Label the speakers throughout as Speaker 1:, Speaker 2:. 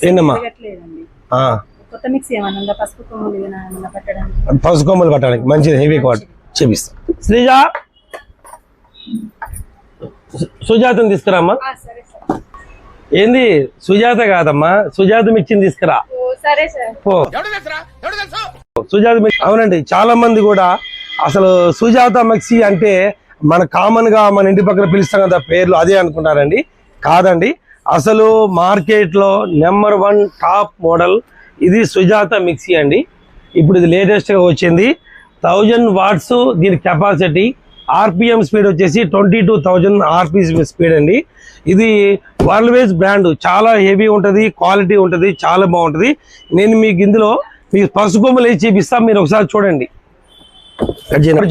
Speaker 1: ఏంటమ్మా
Speaker 2: కొత్త మిక్సీ ఏమన్నా ఉందా? పసుపు
Speaker 1: కొమ్మలు పట్టడానికి మంచిది, హెవీ క్వాలిటీ చూపిస్తా. శ్రీజ, సుజాతని తీసుకురామ్మా. ఏంది సుజాత కాదమ్మా, సుజాత మిక్సీని తీసుకురా. సుజాత మిక్సీ. అవునండి, చాలా మంది కూడా అసలు సుజాత మిక్సీ అంటే మన కామన్ గా మన ఇంటి పక్కన పిలుస్తాం కదా పేర్లు, అదే అనుకుంటారండి. కాదండి, అసలు మార్కెట్ లో నెంబర్ 1 టాప్ మోడల్ ఇది సుజాత మిక్సీ అండి. ఇప్పుడు ఇది లేటెస్ట్ గా వచ్చింది. 1000 వాట్స్ దీని కెపాసిటీ. ఆర్పిఎం స్పీడ్ వచ్చేసి 22,000 ఆర్పిఎం స్పీడ్ అండి. ఇది వరల్డ్ బ్రాండ్, చాలా హెవీ ఉంటుంది, క్వాలిటీ ఉంటుంది, చాలా బాగుంటుంది. నేను మీకు ఇందులో మీకు పసుపు కొమ్మలు వేసి చూపిస్తా, మీరు ఒకసారి చూడండి.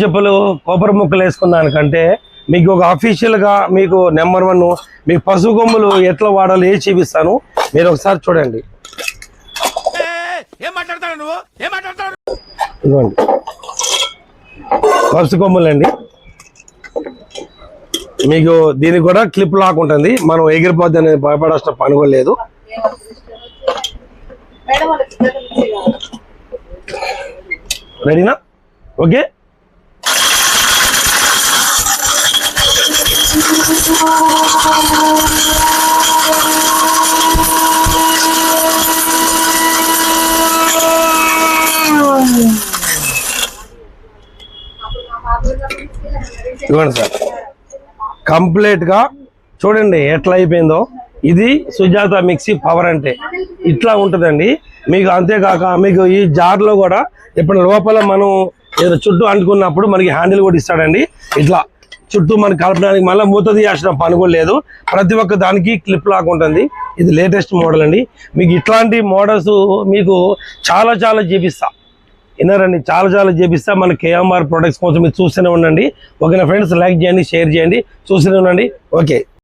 Speaker 1: చెప్పులు కొబ్బరి ముక్కలు వేసుకున్నానికంటే మీకు ఒక అఫీషియల్ గా మీకు నెంబర్ 1 మీకు పసుపు కొమ్ములు ఎట్లా వాడాలో వేసి చూపిస్తాను, మీరు ఒకసారి చూడండి. ఇదిగోండి పసుపు కొమ్ములు అండి. మీకు దీనికి కూడా క్లిప్ లాక్ ఉంటుంది, మనం ఎగిరిపోద్ది అనేది భయపడాల్సిన పని కూడా లేదు. రెడీనా? ఓకే. ఇవ్వండి సార్, కంప్లీట్ గా చూడండి ఎట్లా అయిపోయిందో. ఇది సుజాత మిక్సీ పవర్ అంటే ఇట్లా ఉంటుందండి మీకు. అంతేకాక మీకు ఈ జార్ లో కూడా ఇప్పుడు లోపల మనం ఏదో చుట్టూ అంటుకున్నప్పుడు మనకి హ్యాండిల్ కూడా ఇస్తాడండి. ఇట్లా చుట్టూ మనకి కలపడానికి మళ్ళీ మూత తీయాల్సిన పని కూడా లేదు. ప్రతి ఒక్క దానికి క్లిప్ లాగా ఉంటుంది. ఇది లేటెస్ట్ మోడల్ అండి. మీకు ఇట్లాంటి మోడల్స్ మీకు చాలా చూపిస్తా, విన్నారండి, చాలా చేపిస్తా. మన కేఎంఆర్ ప్రొడక్ట్స్ కోసం మీరు చూస్తూనే ఉండండి. ఓకేనా ఫ్రెండ్స్, లైక్ చేయండి, షేర్ చేయండి, చూస్తూనే ఉండండి. ఓకే.